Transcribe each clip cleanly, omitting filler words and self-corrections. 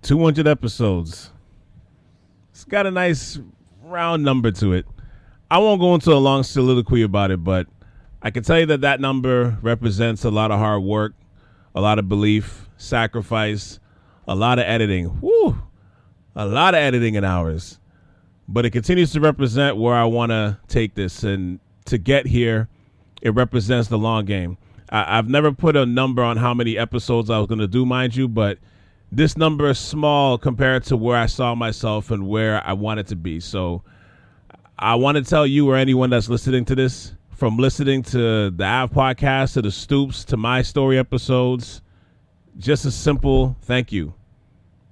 200 episodes. It's got a nice round number to it. I won't go into a long soliloquy about it, but I can tell you that that number represents a lot of hard work, a lot of belief, sacrifice, a lot of editing. Woo! A lot of editing in hours. But it continues to represent where I want to take this. And to get here, it represents the long game. I've never put a number on how many episodes I was going to do, mind you, but this number is small compared to where I saw myself and where I wanted to be. So I want to tell you or anyone that's listening to this, from listening to the Ave Podcast, to the Stoops, to my story episodes, just a simple thank you.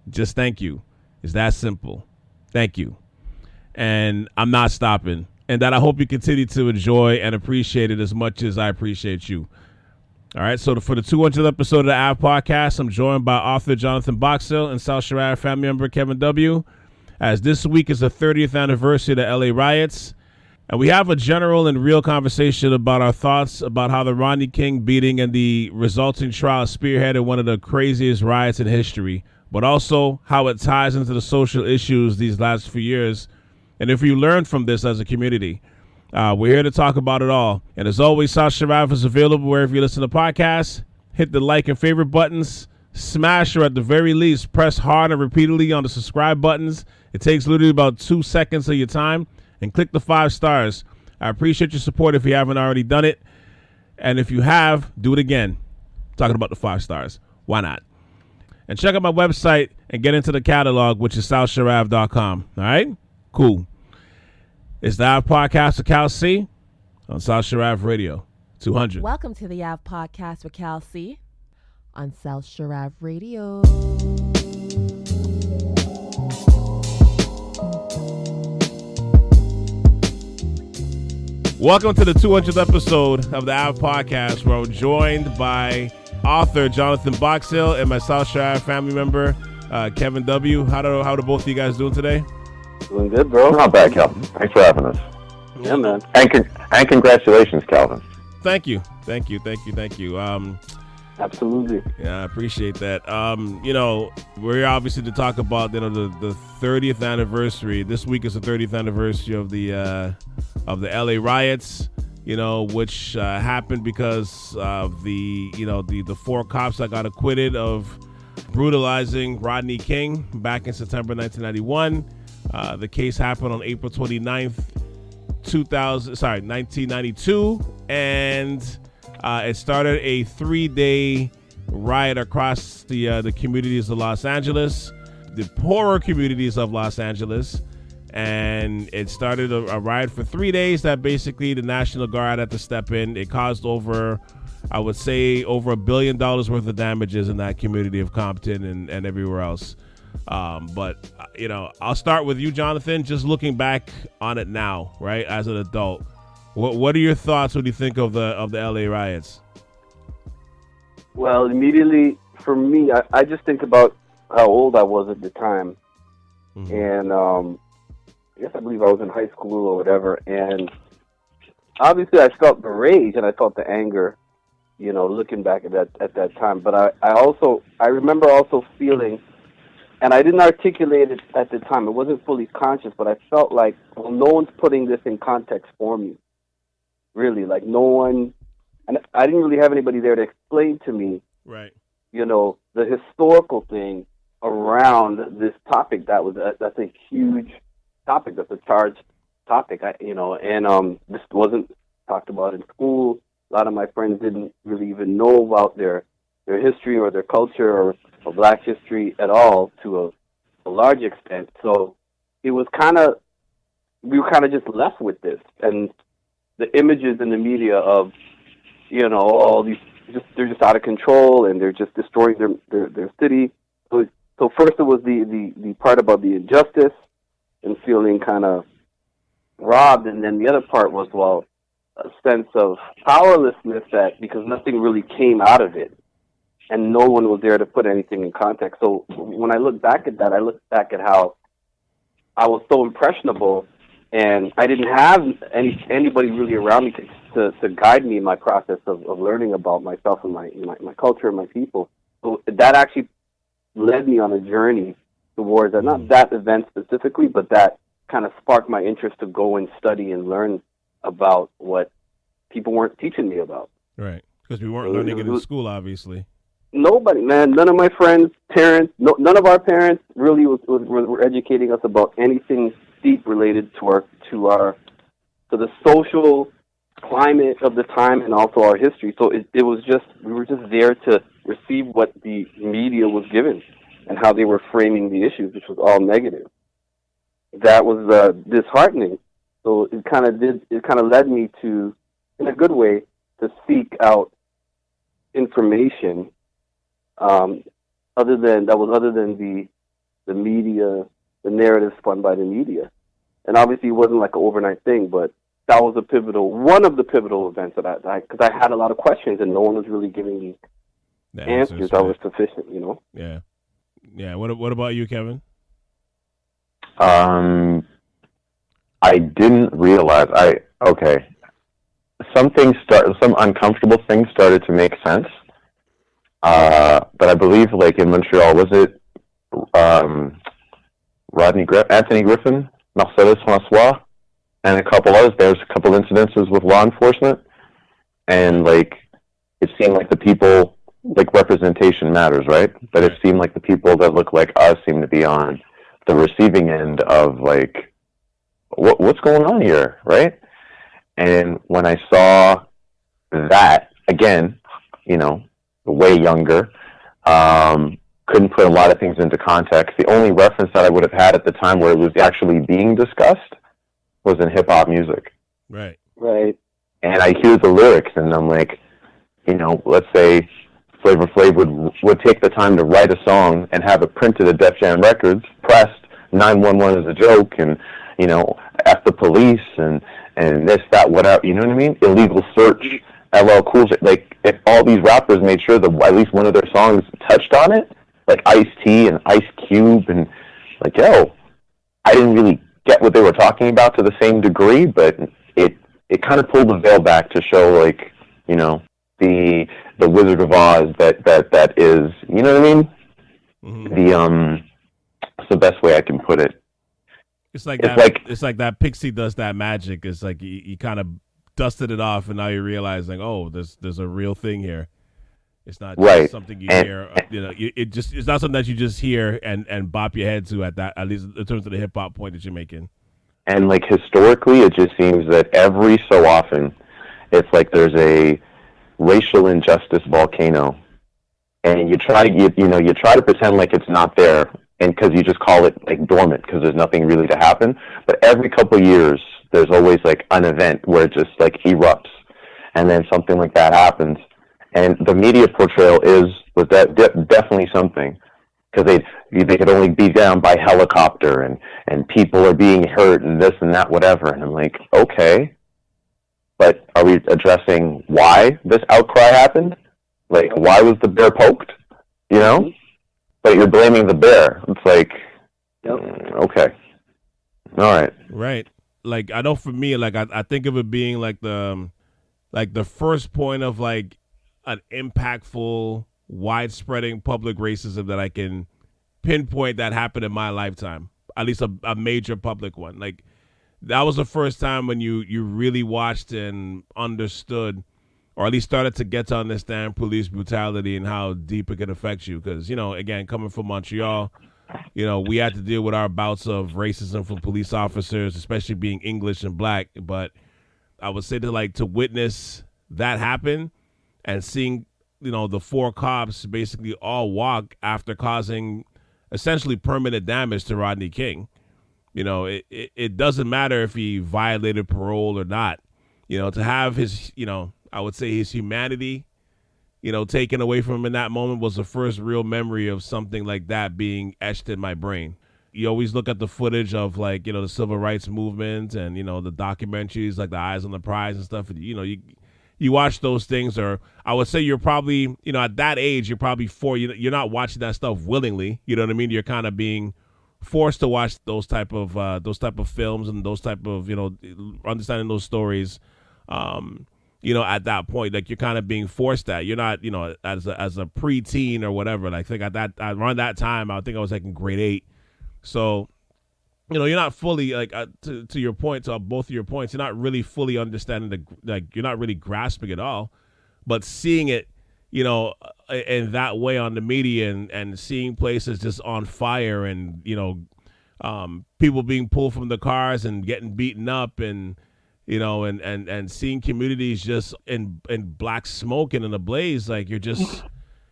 Just thank you. It's that simple. Thank you. And I'm not stopping. And that I hope you continue to enjoy and appreciate it as much as I appreciate you. All right, so for the 200th episode of the Ave Podcast, I'm joined by author Jonathan Boxill and South Shore family member Kevin W. As this week is the 30th anniversary of the LA riots. And we have a general and real conversation about our thoughts about how the Rodney King beating and the resulting trial spearheaded one of the craziest riots in history, but also how it ties into the social issues these last few years. And if you learned from this as a community. We're here to talk about it all. And as always, South Shore is available wherever you listen to podcasts. Hit the like and favorite buttons. Smash, or at the very least, press hard and repeatedly on the subscribe buttons. It takes literally about 2 seconds of your time. And click the 5 stars. I appreciate your support if you haven't already done it. And if you have, do it again. I'm talking about the 5 stars. Why not? And check out my website and get into the catalog, which is southshore.com. All right? Cool. It's the Ave Podcast with Cal C on South Shore Ave Radio 200. Welcome to the Ave Podcast with Cal C on South Shore Ave Radio. Welcome to the 200th episode of the Ave Podcast, where I'm joined by author Jonathan Boxill and my South Shore Ave family member Kevin W. How do both of you guys doing today? Doing good, bro. Not bad, Calvin. Thanks for having us. Yeah, man. And congratulations, Calvin. Thank you. Absolutely. Yeah, I appreciate that. We're here obviously to talk about the 30th anniversary. This week is the 30th anniversary of the LA riots. Which happened because of the 4 cops that got acquitted of brutalizing Rodney King back in September 1991. The case happened on April 29th, 1992, and it started a 3-day riot across the communities of Los Angeles, the poorer communities of Los Angeles, and it started a riot for 3 days that basically the National Guard had to step in. It caused over $1 billion worth of damages in that community of Compton and everywhere else. But I'll start with you, Jonathan, just looking back on it now, right, as an adult. What are your thoughts when you think of the LA riots? Well, immediately for me, I just think about how old I was at the time. Mm-hmm. And I believe I was in high school or whatever. And obviously I felt the rage and I felt the anger, looking back at that time. But I remember also feeling, and I didn't articulate it at the time. It wasn't fully conscious, but I felt like, well, no one's putting this in context for me. Really, like no one, and I didn't really have anybody there to explain to me, right? The historical thing around this topic that's a huge topic. That's a charged topic. This wasn't talked about in school. A lot of my friends didn't really even know about their history or their culture or Black history at all to a large extent. So it was we were kind of just left with this. And the images in the media of, all these, they're just out of control and they're just destroying their city. So first it was the part about the injustice and feeling kind of robbed. And then the other part was, a sense of powerlessness because nothing really came out of it. And no one was there to put anything in context. So when I look back at that, I look back at how I was so impressionable, and I didn't have anybody really around me to guide me in my process of learning about myself and my culture and my people. So that actually led me on a journey towards that. Not that event specifically, but that kind of sparked my interest to go and study and learn about what people weren't teaching me about. Right, because we weren't learning it in school, obviously. Nobody, man. None of my friends, parents, none of our parents really were educating us about anything deep related to the social climate of the time and also our history. So it was just, we were just there to receive what the media was given and how they were framing the issues, which was all negative. That was disheartening. So it kind of led me to, in a good way, to seek out information other than the media, the narrative spun by the media. And obviously it wasn't like an overnight thing, but that was one of the pivotal events that because I had a lot of questions and no one was really giving me answers that were sufficient, you know? Yeah. Yeah. What about you, Kevin? I didn't realize, some uncomfortable things started to make sense. But I believe, like, in Montreal, was it Anthony Griffin, Marcellus Francois, and a couple others? There's a couple incidences with law enforcement, and, like, it seemed like the people, like, representation matters, right? But it seemed like the people that look like us seem to be on the receiving end of, like, what's going on here, right? And when I saw that, again, you know, way younger, couldn't put a lot of things into context. The only reference that I would have had at the time where it was actually being discussed was in hip-hop music. Right. Right. And I hear the lyrics, and I'm like, you know, let's say Flavor Flav would take the time to write a song and have it printed at Def Jam Records, pressed, 911 is a joke, and, you know, F the police, and this, that, whatever, you know what I mean? Illegal search, LL Cool J. Like, if all these rappers made sure that at least one of their songs touched on it, like Ice-T and Ice Cube, and, like, yo, I didn't really get what they were talking about to the same degree, but it kind of pulled the veil back to show, like, you know, the Wizard of Oz that is, you know what I mean? Mm-hmm. What's the best way I can put it? It's like that Pixie does that magic. It's like you kind of dusted it off, and now you're realizing, oh, there's a real thing here. It's not just something you hear. You know, it's not something that you just hear and bop your head to at least in terms of the hip hop point that you're making. And, like, historically, it just seems that every so often, it's like there's a racial injustice volcano, and you try to pretend like it's not there, and because you just call it, like, dormant because there's nothing really to happen. But every couple of years, there's always, like, an event where it just, like, erupts, and then something like that happens. And the media portrayal was definitely something, because they could only be down by helicopter, and people are being hurt and this and that, whatever. And I'm like, okay, but are we addressing why this outcry happened? Like, why was the bear poked? You know? But you're blaming the bear. It's like, okay, all right, right. Like, I know for me, like, I think of it being like the first point of, like, an impactful, widespreading public racism that I can pinpoint that happened in my lifetime, at least a major public one. Like, that was the first time when you really watched and understood, or at least started to get to understand police brutality and how deep it could affect you. Because, you know, again, coming from Montreal, you know, we had to deal with our bouts of racism from police officers, especially being English and black. But I would say to witness that happen and seeing, you know, the four cops basically all walk after causing essentially permanent damage to Rodney King. You know, it doesn't matter if he violated parole or not. You know, to have his, you know, I would say his humanity, you know, taken away from him in that moment was the first real memory of something like that being etched in my brain. You always look at the footage of, like, you know, the civil rights movement and, you know, the documentaries like The Eyes on the Prize and stuff. And, you know, you watch those things, or I would say you're probably, you know, at that age, you're probably you're not watching that stuff willingly. You know what I mean? You're kind of being forced to watch those type of films and those type of, you know, understanding those stories. You know, at that point, like, you're kind of being forced that. You're not, you know, as a preteen or whatever. Like, I think around that time, I think I was like in grade 8. So, you're not fully to your point, to both of your points. You're not really fully understanding you're not really grasping it all, but seeing it, in that way on the media and seeing places just on fire and people being pulled from the cars and getting beaten up and and seeing communities just in black smoke and in a blaze, like you're just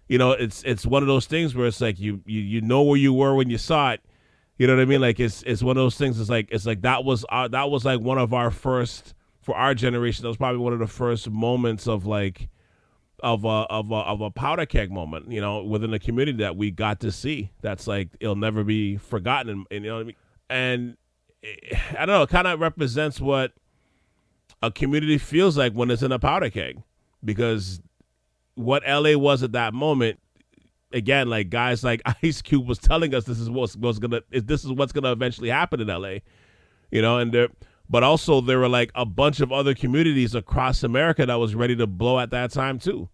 it's one of those things where it's like you know where you were when you saw it. You know what I mean? Like it's one of those things. It's like that was like one of our first, for our generation. That was probably one of the first moments of a powder keg moment, within the community that we got to see. That's like it'll never be forgotten. And you know what I mean? And I don't know. It kind of represents what a community feels like when it's in a powder keg, because what LA was at that moment. Again, like guys like Ice Cube was telling us this is what's gonna eventually happen in LA, but also there were like a bunch of other communities across America that was ready to blow at that time too,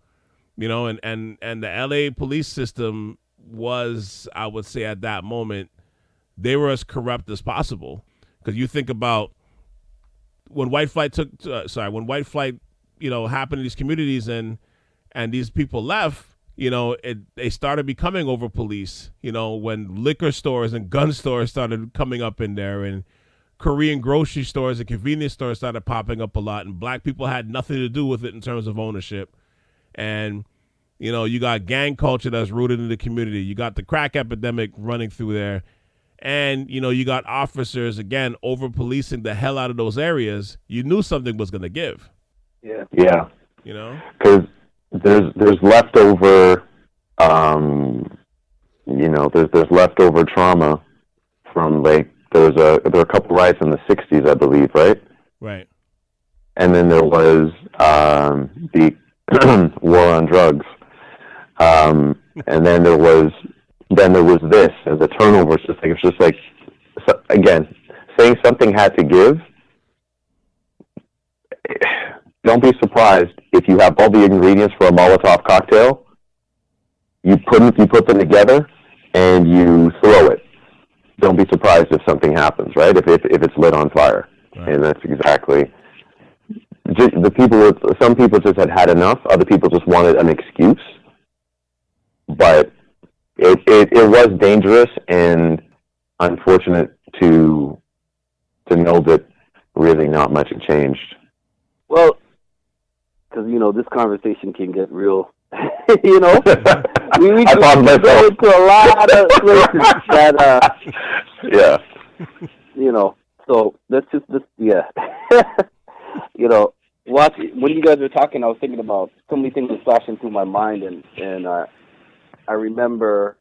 and the LA police system was, I would say at that moment, they were as corrupt as possible. Because you think about when white flight happened in these communities and these people left. They started becoming over police, when liquor stores and gun stores started coming up in there, and Korean grocery stores and convenience stores started popping up a lot, and black people had nothing to do with it in terms of ownership. And, you got gang culture that's rooted in the community. You got the crack epidemic running through there. And, you got officers, again, over policing the hell out of those areas. You knew something was going to give. Yeah. Yeah. Because there's leftover, there's leftover trauma from there were a couple riots in the 60s, I believe, right? Right. And then there was the war on drugs, and then there was this, and the turnover. It's just like again, saying something had to give. Don't be surprised if you have all the ingredients for a Molotov cocktail. You put them together, and you throw it. Don't be surprised if something happens, right? If it's lit on fire, right. And that's exactly. Some people just had enough. Other people just wanted an excuse. But it was dangerous and unfortunate to know that really not much had changed. Well, because this conversation can get real. we can go into a lot of places that yeah. So let's just yeah. When you guys were talking, I was thinking about so many things that flashing through my mind, and I remember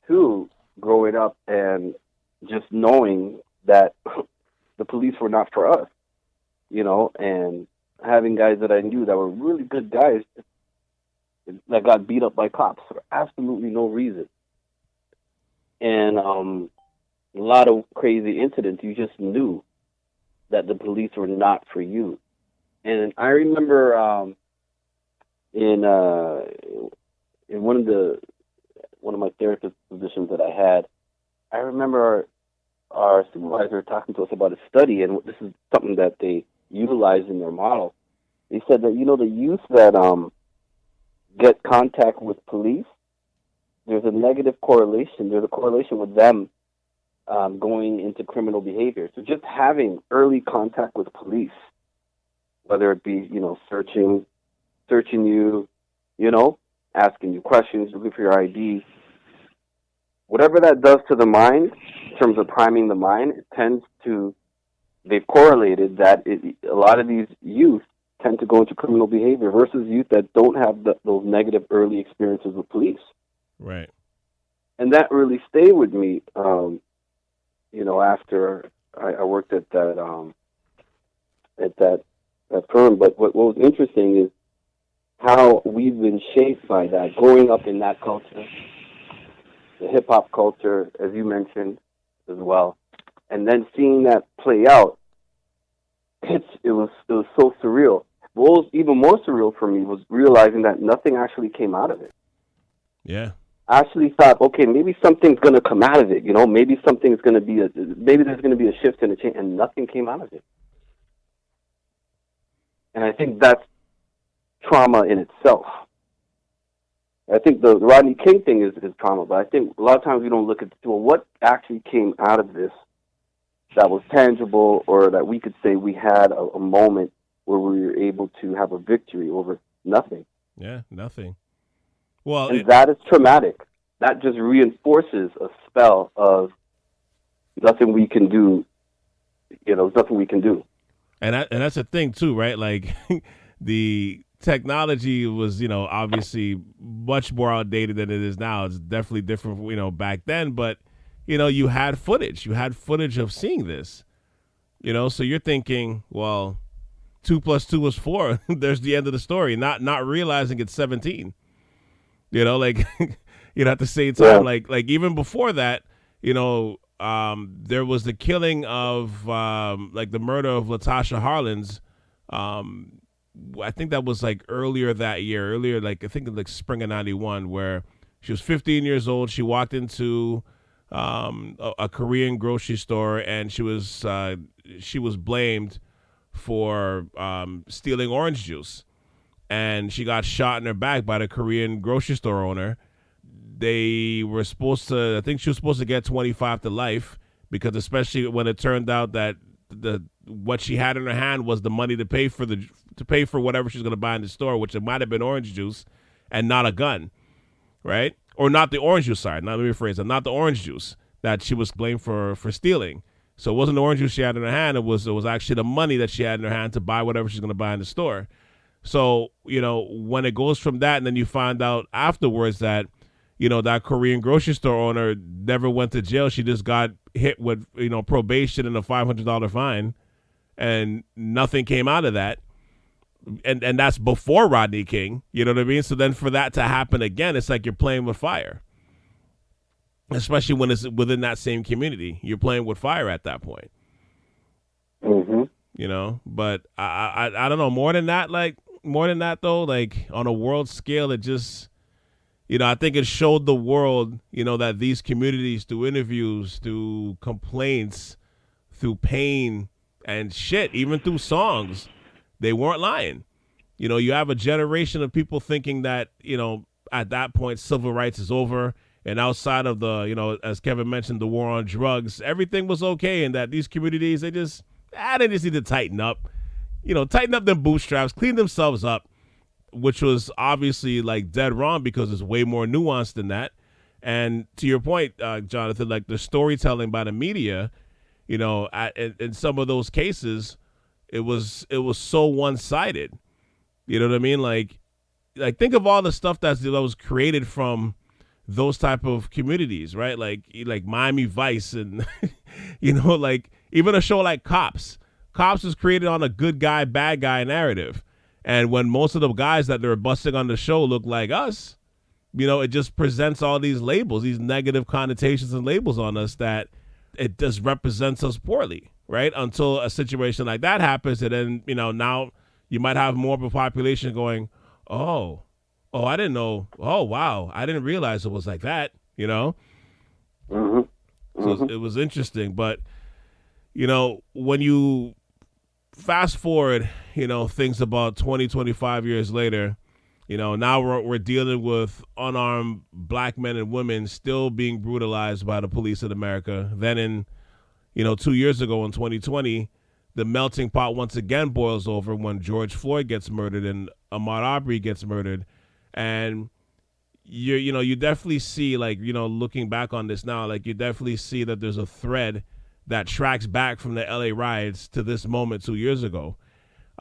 too growing up and just knowing that the police were not for us. And having guys that I knew that were really good guys that got beat up by cops for absolutely no reason. And a lot of crazy incidents, you just knew that the police were not for you. And I remember in one of my therapist positions that I had, I remember our supervisor talking to us about a study, and this is something that they utilize in their model. They said that the youth that get contact with police, there's a negative correlation. There's a correlation with them going into criminal behavior. So just having early contact with police, whether it be searching you, asking you questions, looking for your ID, whatever that does to the mind in terms of priming the mind, they've correlated that a lot of these youth tend to go into criminal behavior versus youth that don't have those negative early experiences with police. Right. And that really stayed with me, after I worked at that firm. But what was interesting is how we've been shaped by that, growing up in that culture, the hip-hop culture, as you mentioned as well, and then seeing that play out. It was so surreal. What was even more surreal for me was realizing that nothing actually came out of it. Yeah. actually thought, okay, maybe something's going to come out of it. You know, maybe something's going to be maybe there's going to be a shift and a change, and nothing came out of it. And I think that's trauma in itself. I think the Rodney King thing is trauma, but I think a lot of times we don't look at, well, what actually came out of this that was tangible, or that we could say we had a moment where we were able to have a victory over nothing. Yeah, nothing. Well, and that is traumatic. That just reinforces a spell of nothing we can do. You know, nothing we can do. And that's the thing too, right? Like the technology was, obviously much more outdated than it is now. It's definitely different, back then. But, you had footage. You had footage of seeing this, So you're thinking, well, 2 + 2 was 4. There's the end of the story. Not realizing it's 17. Like, at the same time, like even before that, there was the killing of, like the murder of Latasha Harlins. I think that was like earlier that year, like I think like spring of '91, where she was 15 years old. She walked into a Korean grocery store, and she was blamed for stealing orange juice, and she got shot in her back by the Korean grocery store owner. They were supposed to, I think she was supposed to get 25 to life, because especially when it turned out that what she had in her hand was the money to pay for whatever she's going to buy in the store, which it might have been orange juice and not a gun, right? Or not the orange juice, sorry, let me rephrase that, not the orange juice that she was blamed for stealing. So it wasn't the orange juice she had in her hand, it was actually the money that she had in her hand to buy whatever she's going to buy in the store. So, when it goes from that, and then you find out afterwards that, that Korean grocery store owner never went to jail. She just got hit with, probation and a $500 fine, and nothing came out of that. And that's before Rodney King, you know what I mean? So then for that to happen again, it's like you're playing with fire, especially when it's within that same community. You're playing with fire at that point. Mm-hmm. But I don't know, more than that though, like on a world scale, it just, I think it showed the world, that these communities, through interviews, through complaints, through pain and shit, even through songs, they weren't lying. You have a generation of people thinking that, at that point, civil rights is over. And outside of the, as Kevin mentioned, the war on drugs, everything was okay. And that these communities, they just need to tighten up, tighten up their bootstraps, clean themselves up, which was obviously like dead wrong, because it's way more nuanced than that. And to your point, Jonathan, like the storytelling by the media, in some of those cases, it was so one-sided. You know what I mean? Like think of all the stuff that was created from those type of communities, right? Like Miami Vice, and like even a show like Cops. Cops was created on a good guy, bad guy narrative. And when most of the guys that they're busting on the show look like us, it just presents all these labels, these negative connotations and labels on us, that it just represents us poorly, right? Until a situation like that happens, and then, now you might have more of a population going, oh, I didn't know. Oh, wow, I didn't realize it was like that, Mm-hmm. Mm-hmm. So it was interesting. But, when you fast forward, things about 20, 25 years later, now we're dealing with unarmed black men and women still being brutalized by the police in America. Then in, 2 years ago in 2020, the melting pot once again boils over when George Floyd gets murdered and Ahmaud Arbery gets murdered. And you definitely see, like, looking back on this now, like you definitely see that there's a thread that tracks back from the LA riots to this moment 2 years ago.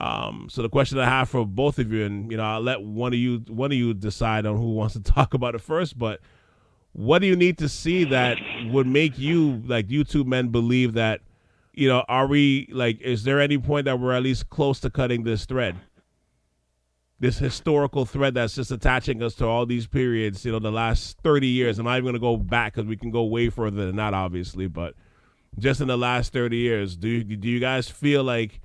So the question I have for both of you, and I'll let one of you decide on who wants to talk about it first, but what do you need to see that would make you, like, you two men, believe that, are we, like, is there any point that we're at least close to cutting this thread, this historical thread that's just attaching us to all these periods, the last 30 years? I'm not even going to go back, because we can go way further than that, obviously, but just in the last 30 years, do you guys feel like,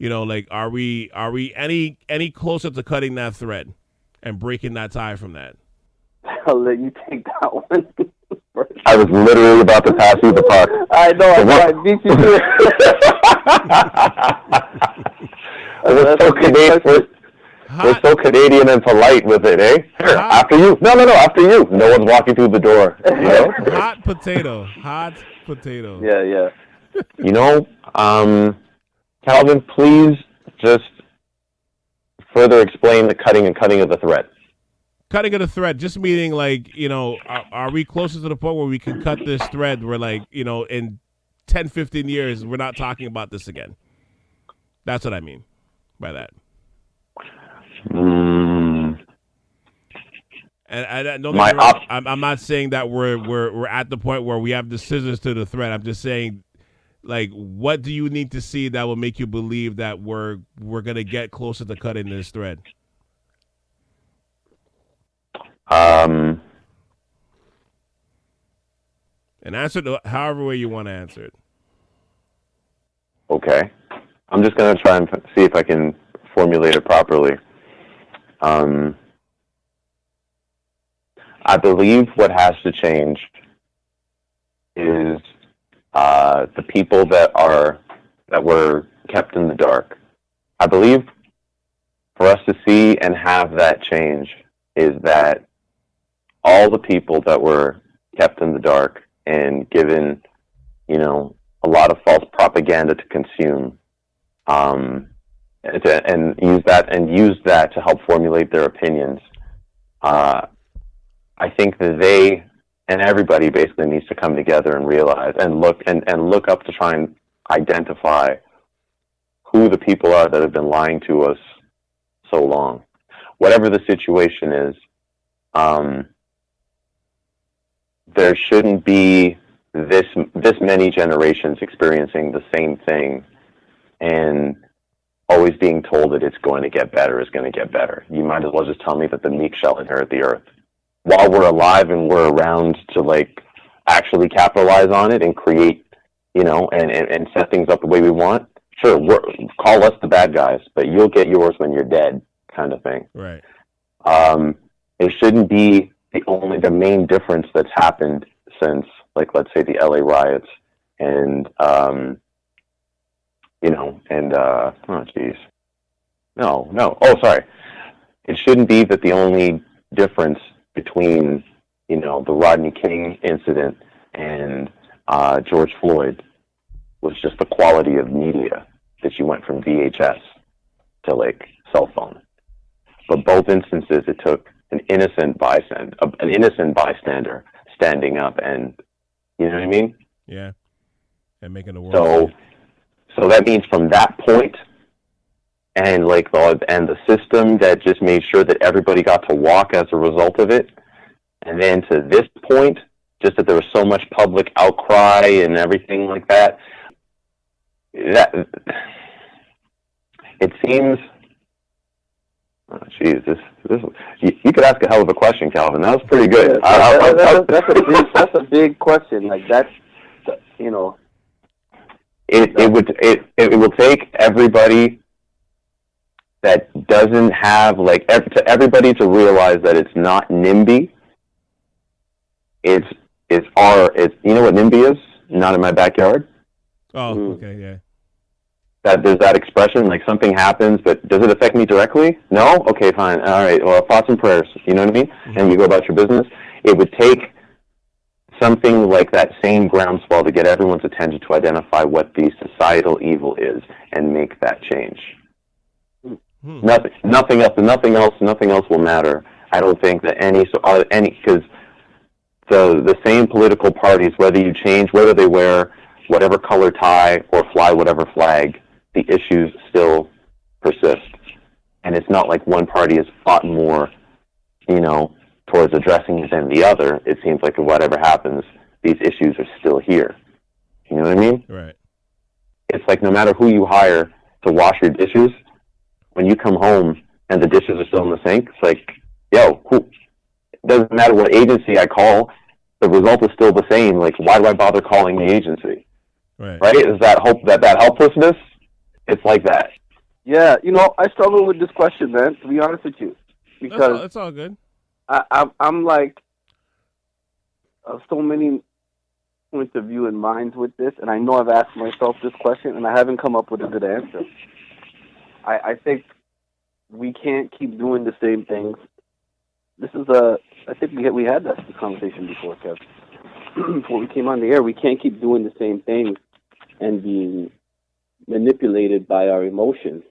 like, are we any closer to cutting that thread and breaking that tie from that? I'll let you take that one first. I was literally about to pass you the puck. I know, I beat you to it. We're so Canadian and polite with it, eh? Here, after you. No, after you. No one's walking through the door. You know? Hot potato. Yeah. You know, Calvin, please just further explain the cutting of the thread. Cutting of the thread, just meaning like, you know, are we closer to the point where we can cut this thread where like, you know, in 10, 15 years, we're not talking about this again? That's what I mean by that. And don't get me wrong, I'm not saying that we're at the point where we have the scissors to the thread. I'm just saying, like, what do you need to see that will make you believe that we're gonna get closer to cutting this thread? And answer it however way you want to answer it. Okay. I'm just gonna try and see if I can formulate it properly. I believe what has to change is the people that were kept in the dark. I believe for us to see and have that change is that all the people that were kept in the dark and given, you know, a lot of false propaganda to consume, and use that to help formulate their opinions. I think that they and everybody basically needs to come together and realize and look up to try and identify who the people are that have been lying to us so long. Whatever the situation is, there shouldn't be this many generations experiencing the same thing and always being told that it's going to get better. You might as well just tell me that the meek shall inherit the earth. While we're alive and we're around to like actually capitalize on it and create, you know, and set things up the way we want, sure, call us the bad guys, but you'll get yours when you're dead, kind of thing. Right. It shouldn't be the main difference that's happened since, like, let's say the LA riots and, you know, and, oh geez. No. Oh, sorry. It shouldn't be that the only difference between, you know, the Rodney King incident and George Floyd was just the quality of media, that you went from VHS to like cell phone. But both instances, it took an innocent bystander standing up, and you know what I mean? Yeah, and making the world. So that means from that point, and like the system that just made sure that everybody got to walk as a result of it, and then to this point, just that there was so much public outcry and everything like that. That it seems. Oh, geez, this you could ask a hell of a question, Calvin. That was pretty good. That's a big question. Like that's, you know. It will take everybody that doesn't have everybody to realize that it's not NIMBY. It's you know what NIMBY is? Not in my backyard. Oh, okay, yeah. That there's that expression, like something happens, but does it affect me directly? No? Okay, fine. All right. Well, thoughts and prayers. You know what I mean? Mm-hmm. And you go about your business. It would take something like that same groundswell to get everyone's attention to identify what the societal evil is and make that change. Mm-hmm. Nothing else will matter. I don't think that because the same political parties, whether they wear whatever color tie or fly whatever flag, the issues still persist. And it's not like one party has fought more, you know, towards addressing it than the other. It seems like whatever happens, these issues are still here. You know what I mean? Right. It's like no matter who you hire to wash your dishes, when you come home and the dishes are still in the sink, it's like, it doesn't matter what agency I call, the result is still the same. Like, why do I bother calling the agency? Right? Is that that helplessness? It's like that. Yeah, you know, I struggle with this question, man, to be honest with you. Because it's all good. I'm like, so many points of view and minds with this, and I know I've asked myself this question, and I haven't come up with a good answer. I think we can't keep doing the same things. I think we had this conversation before, Kev. Before we came on the air, we can't keep doing the same things and being manipulated by our emotions.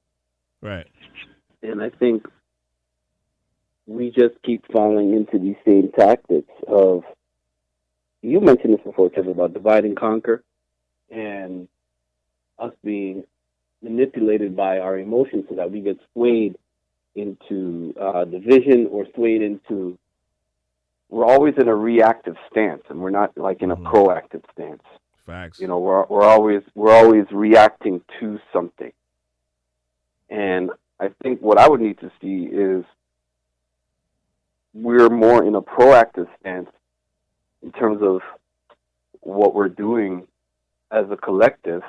Right. And I think we just keep falling into these same tactics of, you mentioned this before, Kevin, about divide and conquer, and us being manipulated by our emotions so that we get swayed into division or swayed into, we're always in a reactive stance, and we're not like in a proactive stance. Facts. You know, we're always reacting to something. And I think what I would need to see is we're more in a proactive stance in terms of what we're doing as a collective,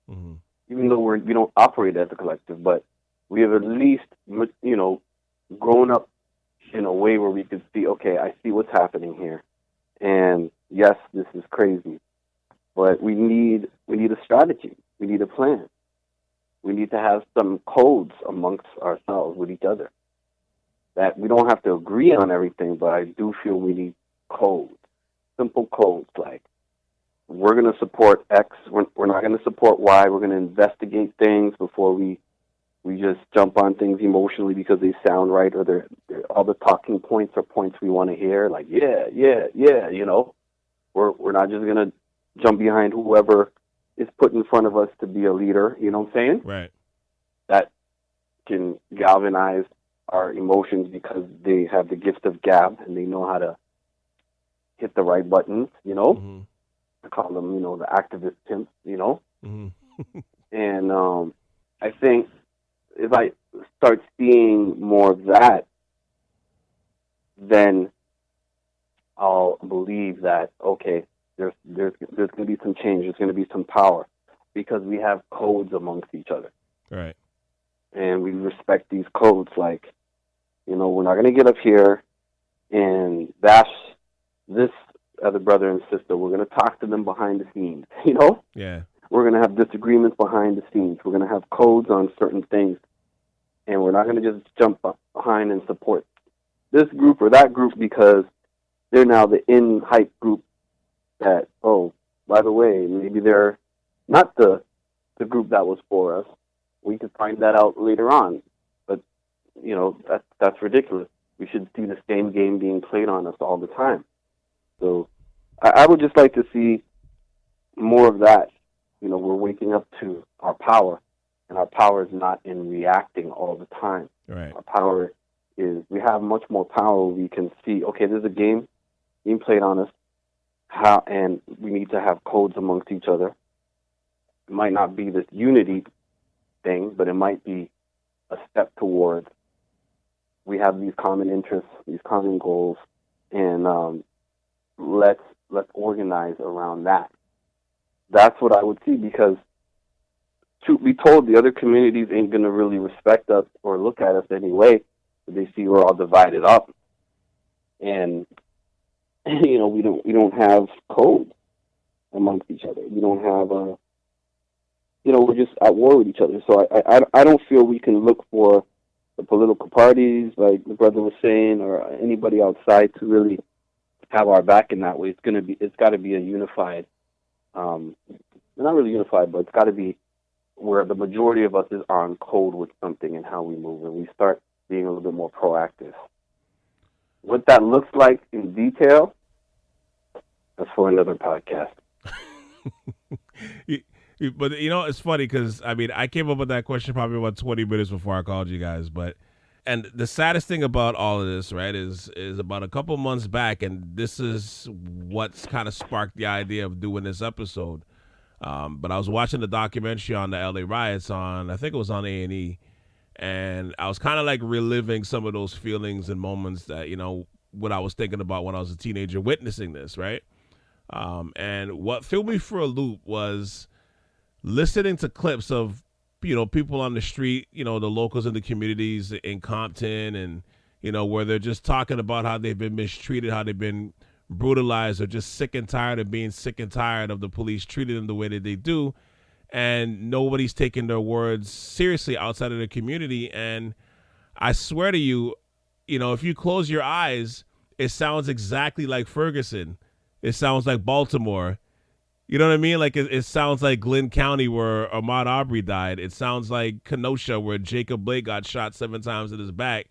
even though we don't operate as a collective, but we have at least, you know, grown up in a way where we could see, okay, I see what's happening here. And yes, this is crazy, but we need a strategy. We need a plan. We need to have some codes amongst ourselves with each other. That we don't have to agree on everything, but I do feel we need codes. Simple codes like, we're going to support X, we're not going to support Y, we're going to investigate things before we just jump on things emotionally because they sound right, or they're all the talking points are points we want to hear, like, yeah, you know. We're not just going to jump behind whoever is put in front of us to be a leader, you know what I'm saying? Right. That can galvanize our emotions because they have the gift of gab and they know how to hit the right buttons, you know? I call them, you know, the activist pimps, you know? And I think if I start seeing more of that, then I'll believe that, okay, there's going to be some change, there's going to be some power, because we have codes amongst each other. Right. And we respect these codes, like, you know, we're not going to get up here and bash this other brother and sister. We're going to talk to them behind the scenes, you know? Yeah. We're going to have disagreements behind the scenes. We're going to have codes on certain things. And we're not going to just jump behind and support this group or that group because they're now the in-hype group that, oh, by the way, maybe they're not the group that was for us. We could find that out later on. But, you know, that's ridiculous. We should see the same game being played on us all the time. So I would just like to see more of that. You know, we're waking up to our power, and our power is not in reacting all the time. Right. Our power is, we have much more power. We can see, okay, there's a game being played on us, and we need to have codes amongst each other. It might not be this unity thing, but it might be a step towards, we have these common interests, these common goals, and let's organize around that. That's what I would see, because truth be told, the other communities ain't going to really respect us or look at us anyway. They see we're all divided up, and you know, we don't have code amongst each other. We don't have you know, we're just at war with each other. So I don't feel we can look for the political parties, like the brother was saying, or anybody outside to really have our back in that way. It's got to be a unified, not really unified, but it's got to be where the majority of us is on code with something and how we move, and we start being a little bit more proactive. What that looks like in detail, that's for another podcast. But, you know, it's funny because, I mean, I came up with that question probably about 20 minutes before I called you guys. And the saddest thing about all of this, right, is about a couple months back, and this is what's kind of sparked the idea of doing this episode. But I was watching the documentary on the LA riots I think it was on A&E, and I was kind of like reliving some of those feelings and moments that, you know, what I was thinking about when I was a teenager witnessing this, right? And what threw me for a loop was listening to clips of, you know, people on the street, you know, the locals in the communities in Compton, and, you know, where they're just talking about how they've been mistreated, how they've been brutalized or just sick and tired of being sick and tired of the police treating them the way that they do. And nobody's taking their words seriously outside of the community. And I swear to you, if you close your eyes, it sounds exactly like Ferguson. It sounds like Baltimore. You know what I mean? Like it sounds like Glynn County where Ahmaud Arbery died. It sounds like Kenosha where Jacob Blake got shot 7 times in his back.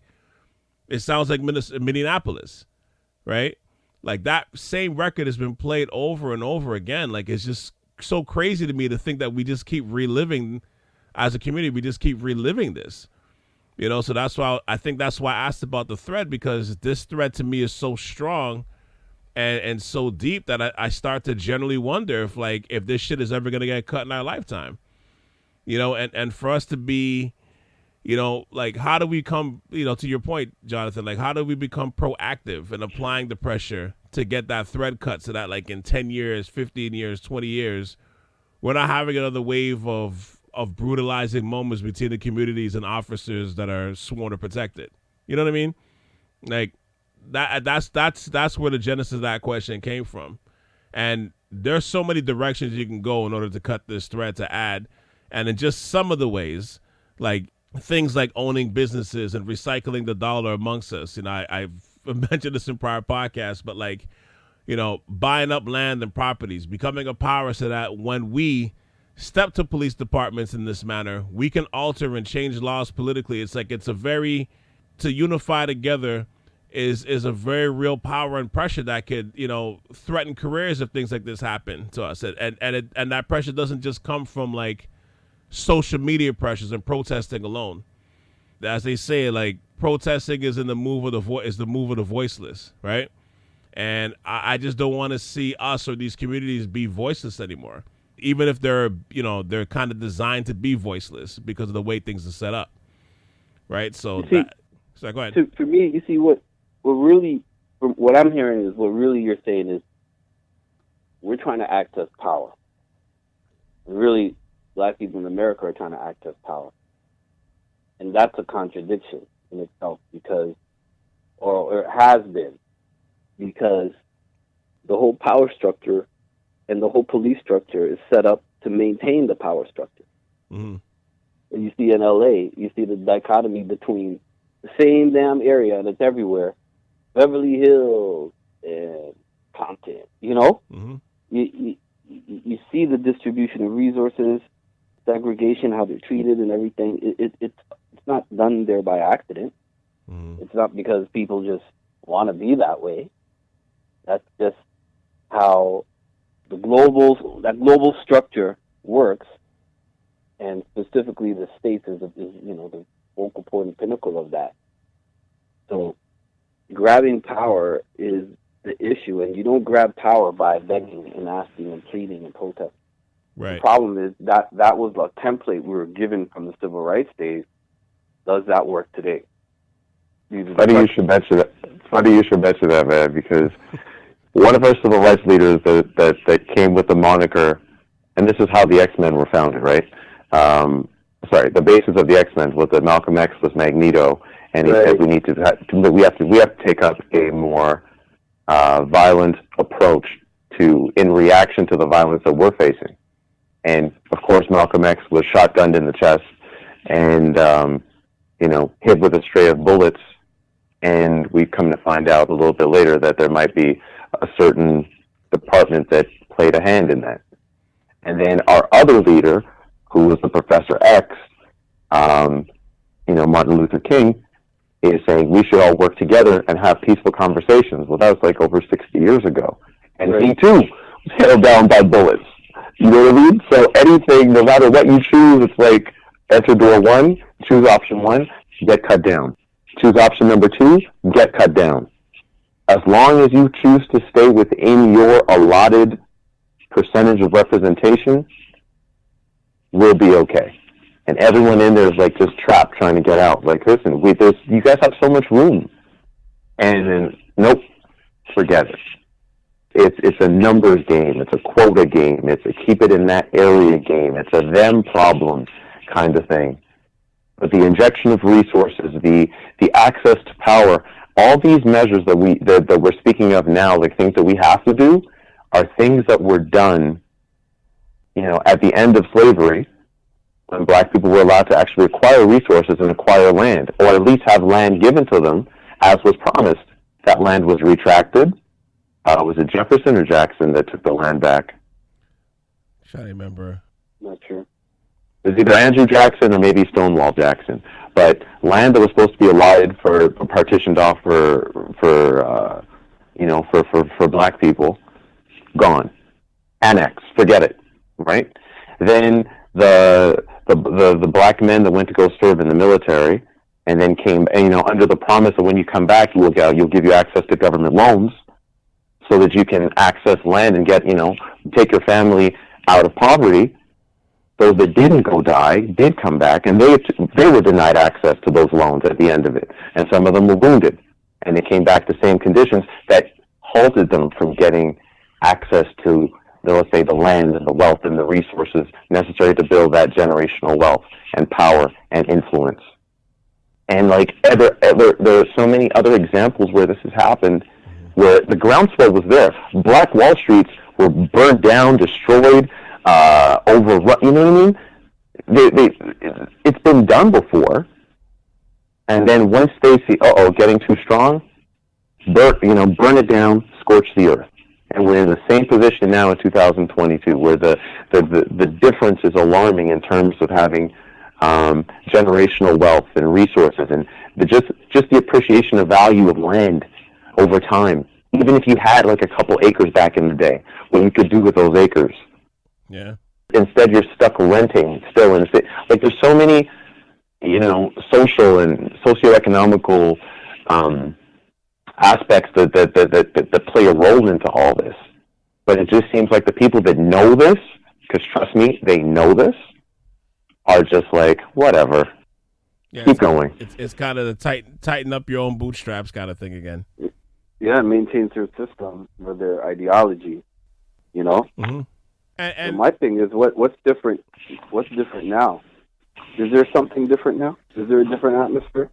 It sounds like Minneapolis, right? Like that same record has been played over and over again. Like it's just so crazy to me to think that we just keep reliving, as a community, we just keep reliving this. So that's why I asked about the thread, because this thread to me is so strong and so deep that I start to generally wonder if this shit is ever going to get cut in our lifetime, and for us to be, how do we come, to your point, Jonathan, how do we become proactive in applying the pressure to get that thread cut so that in 10 years, 15 years, 20 years, we're not having another wave of brutalizing moments between the communities and officers that are sworn to protect it. You know what I mean? That's where the genesis of that question came from. And there's so many directions you can go in order to cut this thread to add. And in just some of the ways, things like owning businesses and recycling the dollar amongst us. I've mentioned this in prior podcasts, but buying up land and properties, becoming a power so that when we step to police departments in this manner, we can alter and change laws politically. To unify together is a very real power and pressure that could, threaten careers if things like this happen to us. And that pressure doesn't just come from social media pressures and protesting alone. As they say, protesting is the move of the voiceless, right? And I just don't want to see us or these communities be voiceless anymore, even if they're kind of designed to be voiceless because of the way things are set up, right? So go ahead. For me, you see what really, from what I'm hearing is what really you're saying is we're trying to access power. Really, Black people in America are trying to access power. And that's a contradiction in itself or it has been, because the whole power structure and the whole police structure is set up to maintain the power structure. Mm-hmm. And you see in LA, you see the dichotomy between the same damn area, and it's everywhere, Beverly Hills and Compton, Mm-hmm. You see the distribution of resources, segregation, how they're treated and everything. It's not done there by accident. Mm-hmm. It's not because people just want to be that way. That's just how that global structure works, and specifically the states is the focal point and pinnacle of that. So grabbing power is the issue, and you don't grab power by begging and asking and pleading and protesting. Right. The problem is that was a template we were given from the civil rights days. Does that work today? Funny you should mention that, man, because one of our civil rights leaders that came with the moniker, and this is how the X-Men were founded, right? The basis of the X-Men was that Malcolm X was Magneto, and he said we have to take up a more violent approach in reaction to the violence that we're facing. And of course, Malcolm X was shotgunned in the chest and hit with a stray of bullets. And we come to find out a little bit later that there might be a certain department that played a hand in that. And then our other leader, who was the Professor X, Martin Luther King, is saying we should all work together and have peaceful conversations. Well, that was over 60 years ago. And he too was held down by bullets. You know what I mean? So anything, no matter what you choose, it's enter door 1, choose option 1, get cut down. Choose option number 2, get cut down. As long as you choose to stay within your allotted percentage of representation, we'll be okay. And everyone in there is just trapped trying to get out. Listen, you guys have so much room. And then, nope, forget it. It's a numbers game. It's a quota game. It's a keep it in that area game. It's a them problem kind of thing. But the injection of resources, the access to power, All these measures that we're speaking of now, like things that we have to do, are things that were done, at the end of slavery, when black people were allowed to actually acquire resources and acquire land, or at least have land given to them, as was promised. That land was retracted. Was it Jefferson or Jackson that took the land back? Trying to remember. Not sure. It was either Andrew Jackson or maybe Stonewall Jackson. But land that was supposed to be allotted for partitioned off for black people, gone, annexed, forget it, right? Then the black men that went to go serve in the military, and then came, under the promise that when you come back, you'll give you access to government loans, so that you can access land and get, take your family out of poverty. Those that didn't go die did come back, and they were denied access to those loans at the end of it. And some of them were wounded, and they came back to same conditions that halted them from getting access to, let's say, the land and the wealth and the resources necessary to build that generational wealth and power and influence. And there are so many other examples where this has happened, where the groundswell was there. Black Wall Streets were burned down, destroyed, overrun. You know what I mean? It's been done before, and then once they see, getting too strong, burn it down, scorch the earth. And we're in the same position now in 2022, where the difference is alarming in terms of having generational wealth and resources, and just the appreciation of value of land over time. Even if you had a couple acres back in the day, what you could do with those acres. Yeah. Instead, you're stuck renting still in the city. There's so many, social and socioeconomical aspects that play a role into all this. But it just seems like the people that know this, because trust me, they know this, are just whatever. Yeah, keep going. It's kind of the tighten up your own bootstraps kind of thing again. Yeah, it maintains their system or their ideology, Mm-hmm. And so my thing is, what's different? What's different now? Is there something different now? Is there a different atmosphere?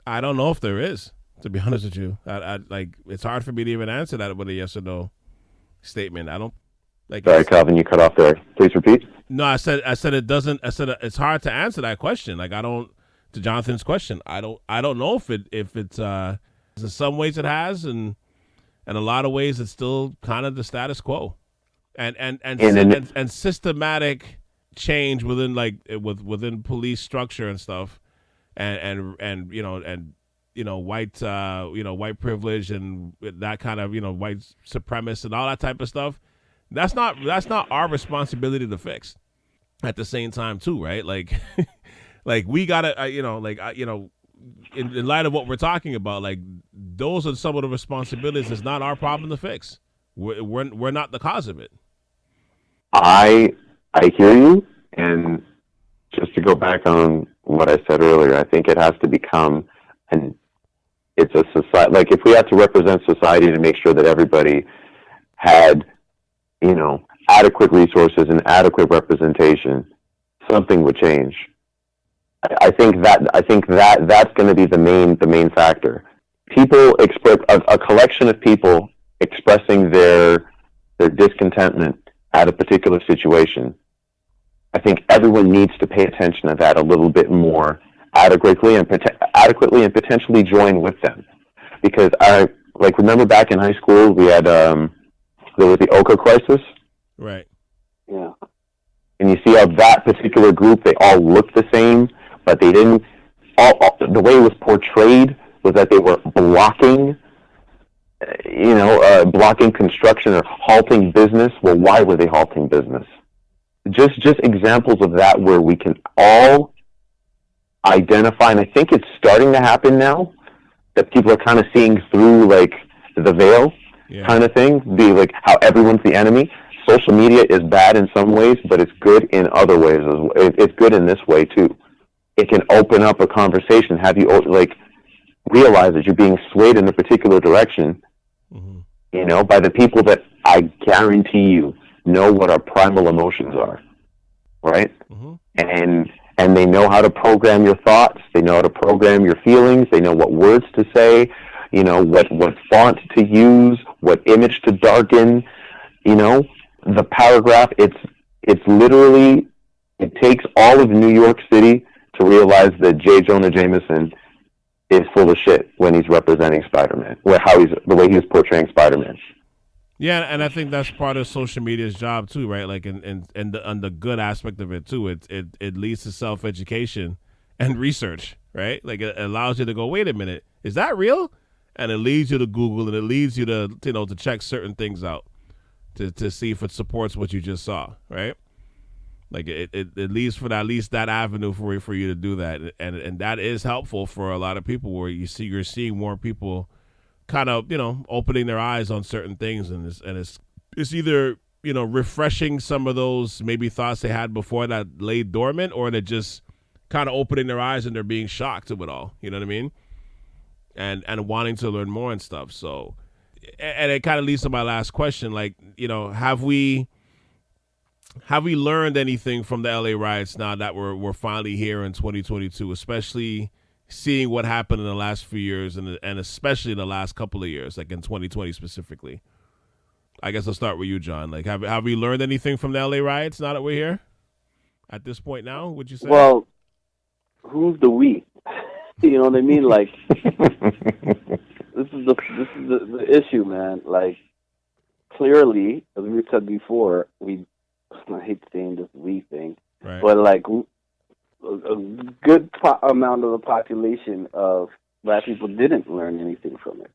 I don't know if there is, to be honest with you. I it's hard for me to even answer that with a yes or no statement. I don't Sorry, Calvin, you cut off there. Please repeat. No, I said it doesn't. I said it's hard to answer that question. To Jonathan's question, I don't know if it's in some ways it has, and in a lot of ways it's still kind of the status quo, and systematic change within within police structure and stuff, and white privilege and that kind of white supremacists and all that type of stuff. That's not our responsibility to fix. At the same time, too, right? We gotta, in light of what we're talking about, those are some of the responsibilities. It's not our problem to fix. We're not the cause of it. I hear you, and just to go back on what I said earlier, I think it has to become it's a society. If we had to represent society to make sure that everybody had, adequate resources and adequate representation, something would change. I think that's going to be the main factor. People express a collection of people expressing their discontentment at a particular situation. I think everyone needs to pay attention to that a little bit more adequately and potentially join with them, because I remember back in high school we had there was the Oka crisis. Right. Yeah. And you see how that particular group, they all looked the same, but they didn't. The way it was portrayed was that they were blocking, blocking construction or halting business. Well, why were they halting business? Just examples of that where we can all identify, and I think it's starting to happen now, that people are kind of seeing through the veil. Yeah. Kind of thing, be how everyone's the enemy. Social media is bad in some ways, but it's good in other ways as well. It's good in this way too. It can open up a conversation, have you realize that you're being swayed in a particular direction, by the people that I guarantee you know what our primal emotions are, right? Mm-hmm. And they know how to program your thoughts. They know how to program your feelings. They know what words to say. what font to use, what image to darken, the paragraph. It's literally, it takes all of New York City to realize that J. Jonah Jameson is full of shit when he's representing Spider-Man, the way he's portraying Spider-Man. Yeah, and I think that's part of social media's job too, right? Like, and the good aspect of it too, it leads to self-education and research, right? Like, it allows you to go, wait a minute, is that real? And it leads you to Google, and it leads you to to check certain things out to see if it supports what you just saw, right? Like, it leads for at least that avenue for you to do that, and that is helpful for a lot of people, where you're seeing more people kind of opening their eyes on certain things, and it's either refreshing some of those maybe thoughts they had before that lay dormant, or they're just kind of opening their eyes and they're being shocked to it all. You know what I mean? And wanting to learn more and stuff. So, and it kind of leads to my last question. Like, have we learned anything from the LA riots now that we're finally here in 2022, especially seeing what happened in the last few years, and especially in the last couple of years, like in 2020 specifically? I guess I'll start with you, John. Like, have we learned anything from the LA riots now that we're here at this point now, would you say? Well, who's the we? You know what I mean? Like, this is the issue, man. Like, clearly, as we said before, I hate saying this we thing, right, but like a good amount of the population of Black people didn't learn anything from it,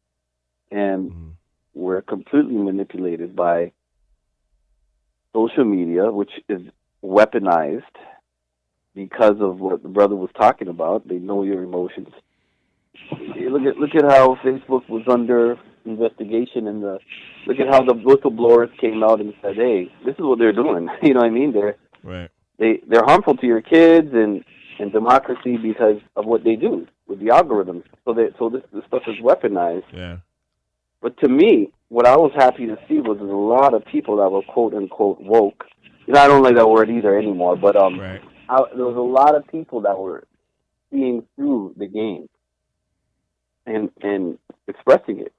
and we're completely manipulated by social media, which is weaponized because of what the brother was talking about. They know your emotions. Look at how Facebook was under investigation, and look at how the whistleblowers came out and said, "Hey, this is what they're doing." You know what I mean? They're harmful to your kids and democracy because of what they do with the algorithms. So this stuff is weaponized. Yeah. But to me, what I was happy to see was a lot of people that were quote unquote woke. I don't like that word either anymore. But right. There was a lot of people that were seeing through the game and expressing it.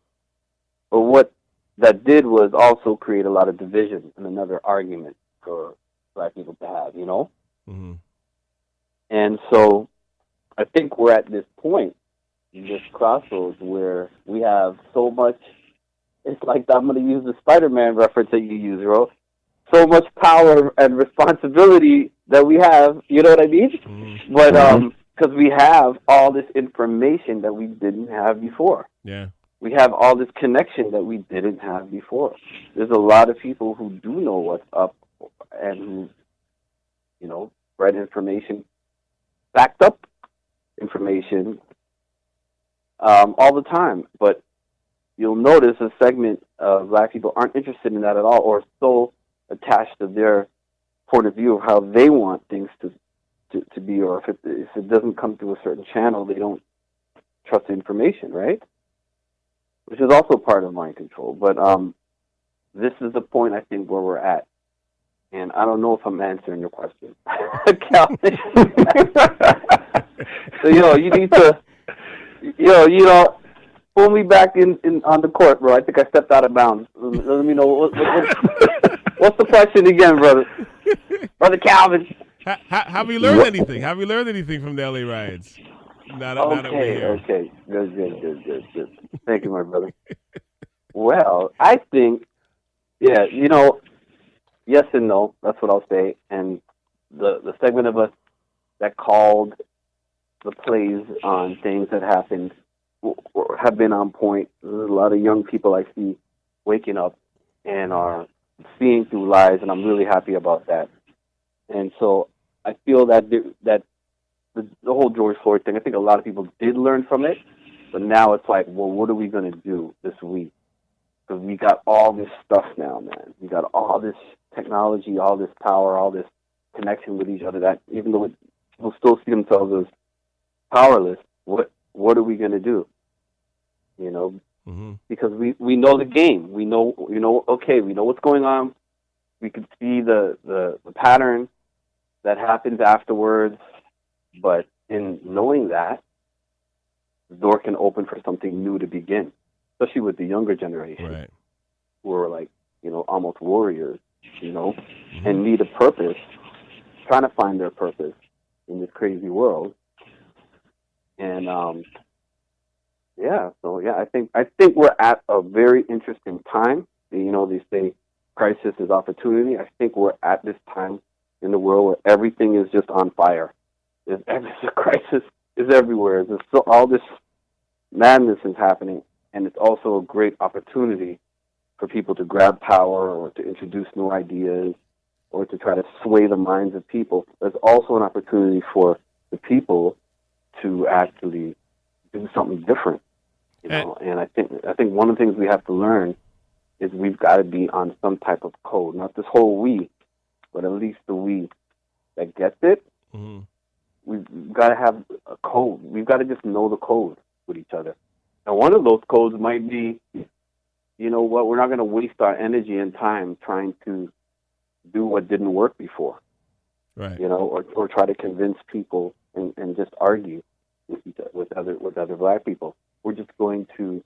But what that did was also create a lot of division and another argument for Black people to have, Mm-hmm. And so I think we're at this point, this crossroads, where we have so much. It's like, I'm going to use the Spider-Man reference that you use, Ro. So much power and responsibility that we have, you know what I mean? Mm-hmm. But because we have all this information that we didn't have before. Yeah. We have all this connection that we didn't have before. There's a lot of people who do know what's up and who, spread information, backed up information all the time. But you'll notice a segment of Black people aren't interested in that at all, or so attached to their point of view of how they want things to be, or if it doesn't come through a certain channel, they don't trust the information, right? Which is also part of mind control. But this is the point, I think, where we're at. And I don't know if I'm answering your question. Calvin. So, you need to, pull me back in on the court, bro. I think I stepped out of bounds. Let me know. What's the question again, brother? Brother Calvin. Have we learned anything? Have we learned anything from the LA riots? Now that we're here. Okay. Good. Thank you, my brother. Well, I think, yes and no. That's what I'll say. And the segment of us that called the plays on things that happened or have been on point. There's a lot of young people I see waking up and are seeing through lies, and I'm really happy about that. And so I feel that the whole George Floyd thing, I think a lot of people did learn from it, but now it's like, well, what are we going to do this week? Because we got all this stuff now, man. We got all this technology, all this power, all this connection with each other, that even though people still see themselves as powerless, what are we going to do? Because we know the game. We know what's going on. We can see the pattern that happens afterwards. But in knowing that, the door can open for something new to begin, especially with the younger generation, Right. who are like, almost warriors, and need a purpose, trying to find their purpose in this crazy world. And I think we're at a very interesting time. They say crisis is opportunity. I think we're at this time in the world where everything is just on fire. The crisis is everywhere. All this madness is happening, and it's also a great opportunity for people to grab power or to introduce new ideas or to try to sway the minds of people. There's also an opportunity for the people to actually do something different. And I think one of the things we have to learn is we've got to be on some type of code, not this whole we, but at least the we that gets it. Mm-hmm. We've got to have a code. We've got to just know the code with each other. And one of those codes might be, we're not going to waste our energy and time trying to do what didn't work before. Right. Or try to convince people and just argue with other black people. We're just going to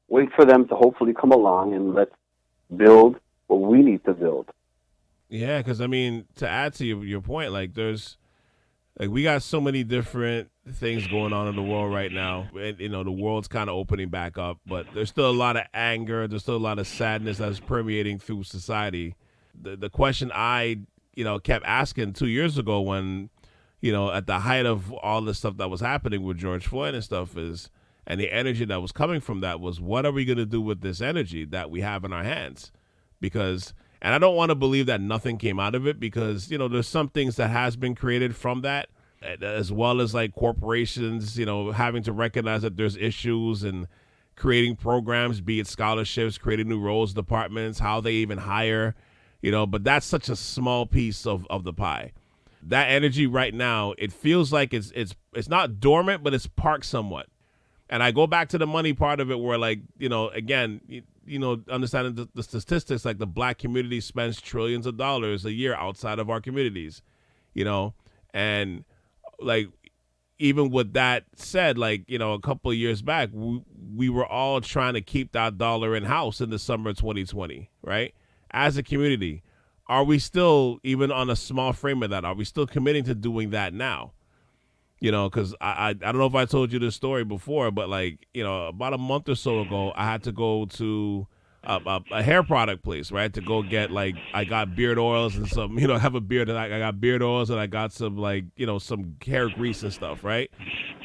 wait for them to hopefully come along and let's build what we need to build. Yeah, because to add to your point, we got so many different things going on in the world right now. And, the world's kind of opening back up, but there's still a lot of anger. There's still a lot of sadness that's permeating through society. The question I, kept asking 2 years ago when, at the height of all the stuff that was happening with George Floyd and stuff and the energy that was coming from that was, what are we going to do with this energy that we have in our hands? Because, and I don't want to believe that nothing came out of it, because, there's some things that has been created from that, as well as corporations, having to recognize that there's issues and creating programs, be it scholarships, creating new roles, departments, how they even hire, but that's such a small piece of the pie. That energy right now, it feels like it's not dormant, but it's parked somewhat. And I go back to the money part of it where, again, understanding the statistics, the black community spends trillions of dollars a year outside of our communities, and even with that said, a couple of years back, we were all trying to keep that dollar in house in the summer of 2020, right? As a community, are we still, even on a small frame of that, are we still committing to doing that now? Because I don't know if I told you this story before, but about a month or so ago, I had to go to a hair product place, right? To go get I got beard oils and some, I have a beard, and I got beard oils, and I got some some hair grease and stuff, right?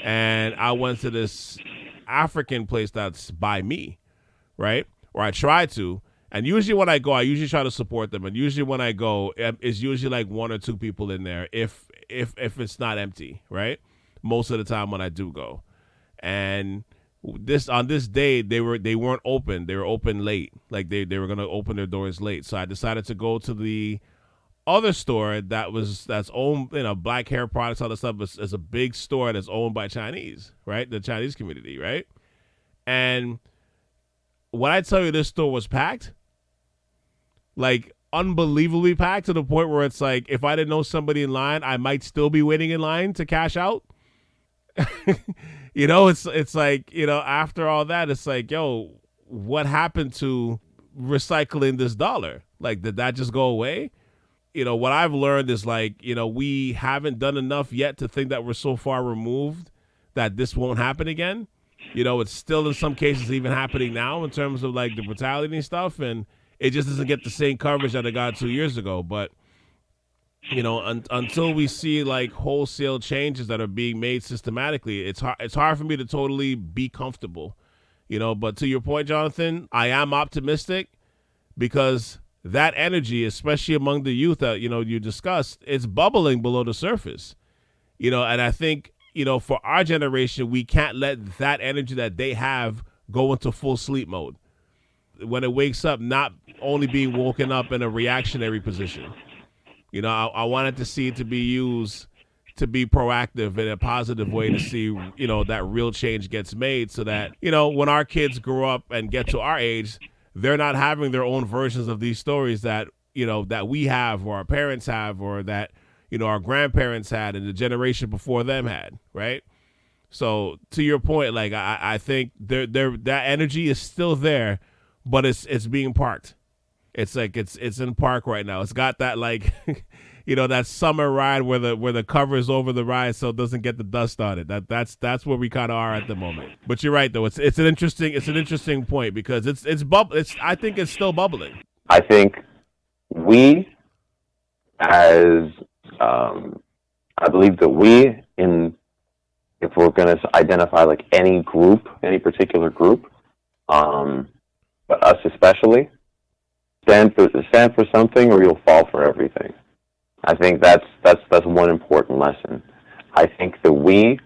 And I went to this African place that's by me, right? Or I try to. And usually when I go, I usually try to support them. And usually when I go, it's usually one or two people in there, if it's not empty, right? Most of the time when I do go. And on this day, they weren't open. They were open late. They were gonna open their doors late. So I decided to go to the other store that's owned, black hair products, all that stuff. It's a big store that's owned by Chinese, right? The Chinese community, right? And when I tell you this store was packed, unbelievably packed, to the point where it's if I didn't know somebody in line, I might still be waiting in line to cash out. It's after all that, it's yo, what happened to recycling this dollar? Did that just go away? What I've learned is we haven't done enough yet to think that we're so far removed that this won't happen again. It's still in some cases even happening now in terms of the brutality and stuff, and it just doesn't get the same coverage that it got 2 years ago. But until we see wholesale changes that are being made systematically, it's hard for me to totally be comfortable. But to your point, Jonathan, I am optimistic, because that energy, especially among the youth that you discussed, it's bubbling below the surface. And I think for our generation, we can't let that energy that they have go into full sleep mode. When it wakes up, not only being woken up in a reactionary position. I wanted to see it to be used to be proactive in a positive way, to see, that real change gets made, so that, when our kids grow up and get to our age, they're not having their own versions of these stories that, that we have, or our parents have, or that, our grandparents had and the generation before them had, right? So to your point, like I think that energy is still there, but it's being parked. It's like it's in park right now. It's got that like that summer ride where the cover is over the ride so it doesn't get the dust on it. That's where we kind of are at the moment. But you're right though. It's an interesting point because I think it's still bubbling. I think we as I believe that if we're going to identify like any particular group, but us especially, stand for something or you'll fall for everything. I think that's one important lesson. I think that we,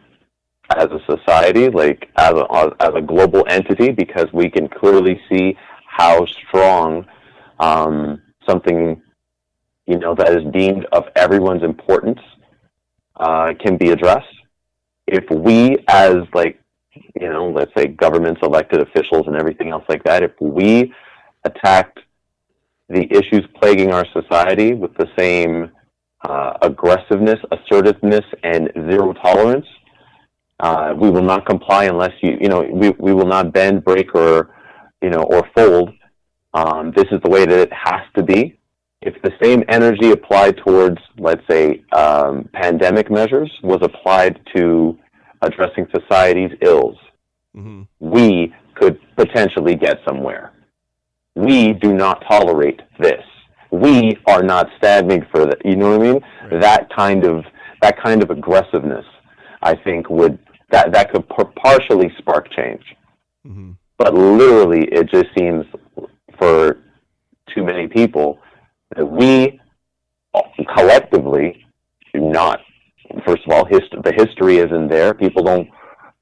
as a society, like as a global entity, because we can clearly see how strong something that is deemed of everyone's importance can be addressed. If we, as let's say governments, elected officials, and everything else like that, if we attacked the issues plaguing our society with the same aggressiveness, assertiveness, and zero tolerance, we will not comply unless we will not bend, break, or fold. This is the way that it has to be. If the same energy applied towards, let's say, pandemic measures was applied to addressing society's ills, we could potentially get somewhere. We do not tolerate this. We are not standing for that. You know what I mean? Right. That kind of aggressiveness, I think, that could partially spark change. Mm-hmm. But literally, it just seems for too many people that we collectively do not. First of all, the history isn't there. People don't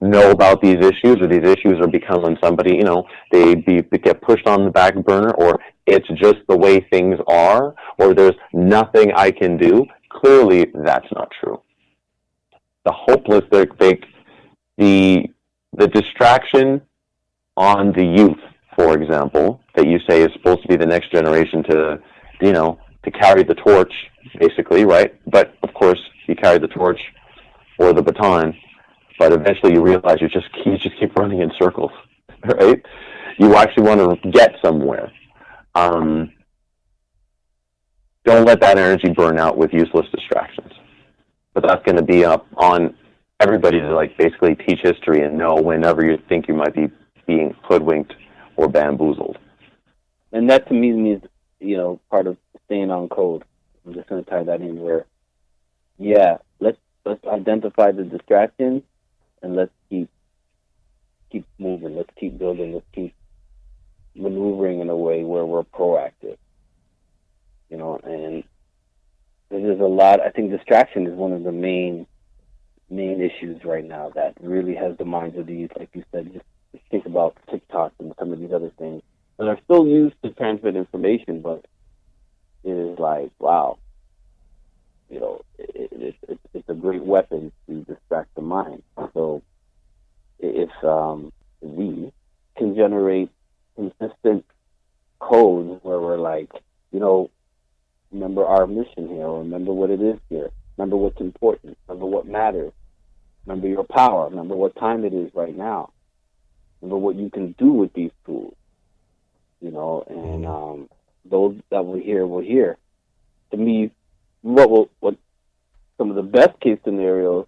know about these issues, or these issues are becoming somebody, they get pushed on the back burner, or it's just the way things are, or there's nothing I can do. Clearly, that's not true. The hopeless, the distraction on the youth, for example, that you say is supposed to be the next generation to carry the torch, basically, right? But of course, you carry the torch or the baton, but eventually you realize you just keep running in circles, right? You actually want to get somewhere. Don't let that energy burn out with useless distractions. But that's going to be up on everybody to basically teach history and know whenever you think you might be being hoodwinked or bamboozled. And that to me means, part of staying on code. I'm just going to tie that in where, let's identify the distractions and let's keep moving. Let's keep building. Let's keep maneuvering in a way where we're proactive. And there's a lot. I think distraction is one of the main issues right now that really has the minds of the youth. Like you said, just think about TikTok and some of these other things that are still used to transmit information, but it is like, wow, it's a great weapon to distract the mind. So if we can generate consistent codes where we're like, remember our mission here, or remember what it is here, remember what's important, remember what matters, remember your power, remember what time it is right now, remember what you can do with these tools, and those that will hear. To me, what some of the best case scenarios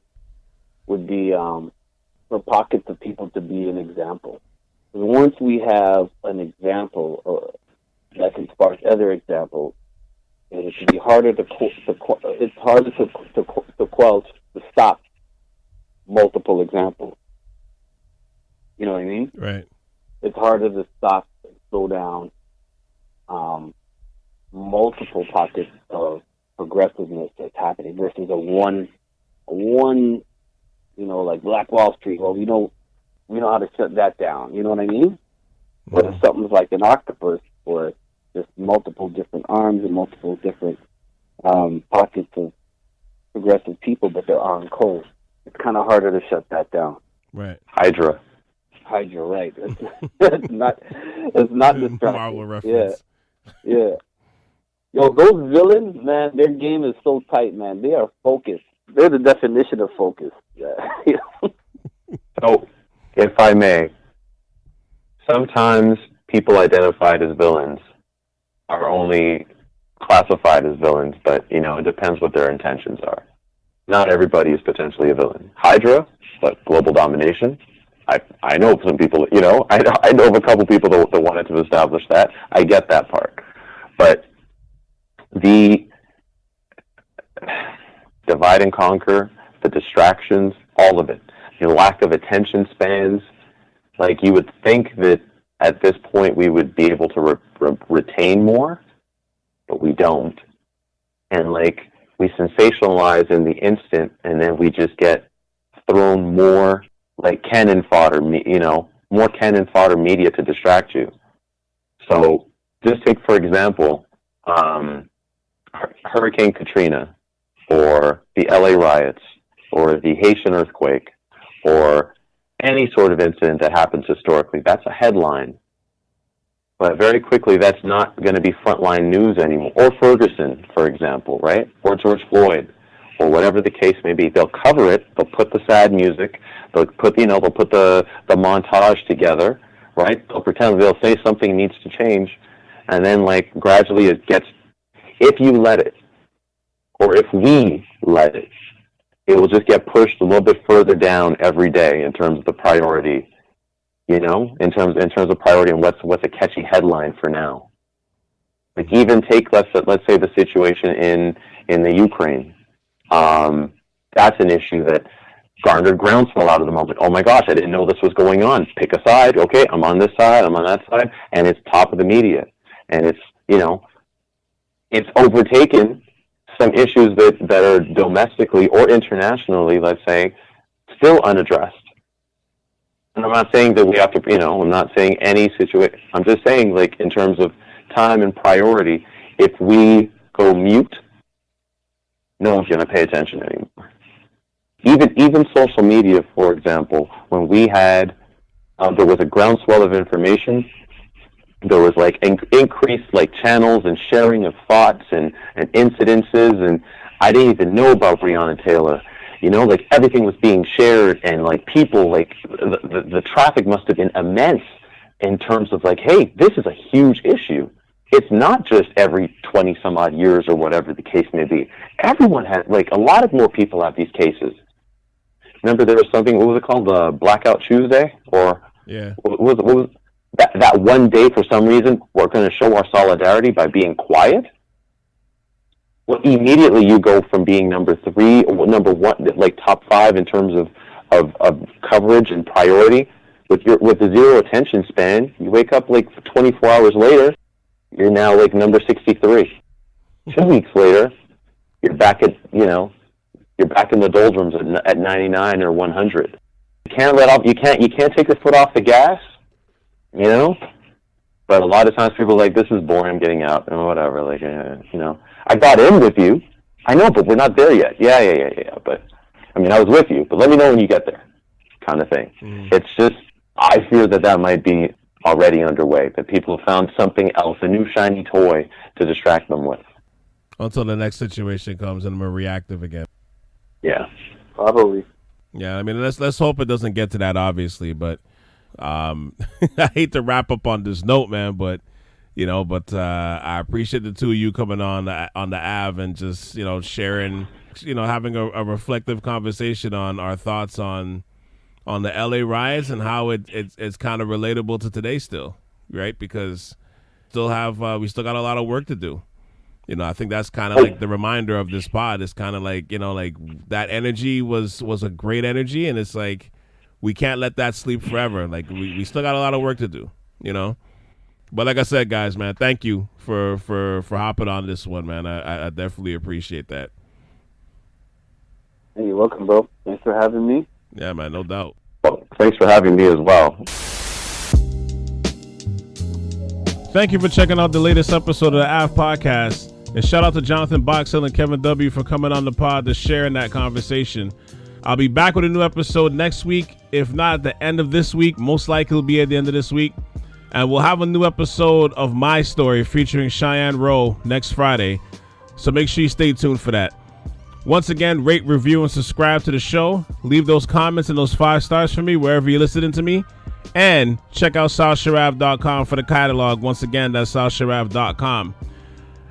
would be for pockets of people to be an example. Because once we have an example that can spark other examples, and it should be harder to stop multiple examples. You know what I mean? Right. It's harder to stop and slow down multiple pockets of progressiveness that's happening versus a one, like Black Wall Street. Well, we know how to shut that down. You know what I mean? Mm-hmm. Or something's like an octopus, or just multiple different arms and multiple different pockets of progressive people, but they're on code. It's kind of harder to shut that down. Right. Hydra, right? It's not distracting. Marvel reference. Yeah. Yo, those villains, man, their game is so tight, man. They are focused. They're the definition of focus. Yeah. So, if I may, sometimes people identified as villains are only classified as villains, but, it depends what their intentions are. Not everybody is potentially a villain. Hydra, like global domination. I know some people, I know of a couple people that wanted to establish that. I get that part. But the divide and conquer, the distractions, all of it, the lack of attention spans, like you would think that at this point we would be able to retain more, but we don't. And like we sensationalize in the instant, and then we just get thrown more like cannon fodder, more cannon fodder media to distract you. So just take, for example, Hurricane Katrina, or the LA riots, or the Haitian earthquake, or any sort of incident that happens historically. That's a headline. But very quickly, that's not going to be frontline news anymore. Or Ferguson, for example, right? Or George Floyd, or whatever the case may be. They'll cover it. They'll put the sad music. They'll put, they'll put the montage together, right? They'll pretend, they'll say something needs to change, and then like gradually it gets, if you let it, or if we let it, it will just get pushed a little bit further down every day in terms of the priority, in terms of priority and what's a catchy headline for now. Like even take let's say the situation in the Ukraine. That's an issue that garnered groundswell out of the moment. Oh my gosh, I didn't know this was going on. Pick a side. Okay, I'm on this side, I'm on that side, and it's top of the media. And it's, it's overtaken some issues that are domestically or internationally, let's say, still unaddressed. And I'm not saying that we have to, I'm not saying any situation. I'm just saying, like, in terms of time and priority, if we go mute, no one's going to pay attention anymore. Even social media, for example, when we had, there was a groundswell of information, there was like increased like channels and sharing of thoughts and incidences, and I didn't even know about Breonna Taylor. Like everything was being shared, and like people, like the traffic must have been immense in terms of like, hey, this is a huge issue. It's not just every 20 some odd years or whatever the case may be. Everyone has, like, a lot of more people have these cases. Remember there was something, what was it called, Blackout Tuesday? Or yeah, what was that one day for some reason we're going to show our solidarity by being quiet? Well, immediately you go from being number 3 or number 1, like top 5 in terms of coverage and priority. With the zero attention span, you wake up like 24 hours later, you're now like number 63. 2 weeks later, you're back at, you're back in the doldrums at 99 or 100. You can't you can't take your foot off the gas, But a lot of times people are like, this is boring, I'm getting out, and whatever. Like, I got in with you. I know, but we're not there yet. Yeah. But, I was with you, but let me know when you get there, kind of thing. It's just, I fear that might be already underway, that people have found something else, a new shiny toy to distract them with. Until the next situation comes and we're reactive again. Yeah. Probably. Yeah, let's hope it doesn't get to that, obviously, but I hate to wrap up on this note, man, but I appreciate the two of you coming on the Ave and just, sharing, having a reflective conversation on our thoughts on the LA riots and how it's kind of relatable to today still, right? Because we still got a lot of work to do. I think that's kind of like the reminder of this pod. It's kind of like, like that energy was a great energy, and it's like we can't let that sleep forever. Like we still got a lot of work to do, But like I said, guys, man, thank you for hopping on this one, man. I definitely appreciate that. Hey, you're welcome, bro. Thanks for having me. Yeah, man, no doubt. Well, thanks for having me as well. Thank you for checking out the latest episode of the Ave Podcast. And shout out to Jonathan Boxill and Kevin W for coming on the pod to share in that conversation. I'll be back with a new episode next week. If not at the end of this week, most likely it'll be at the end of this week. And we'll have a new episode of My Story featuring Cheyenne Rowe next Friday. So make sure you stay tuned for that. Once again, rate, review, and subscribe to the show. Leave those comments and those 5 stars for me wherever you're listening to me. And check out SalSharaf.com for the catalog. Once again, that's SalSharaf.com.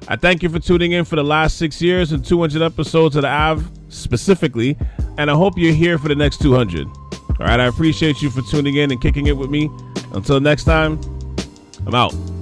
I thank you for tuning in for the last 6 years and 200 episodes of the Ave specifically. And I hope you're here for the next 200. All right, I appreciate you for tuning in and kicking it with me. Until next time, I'm out.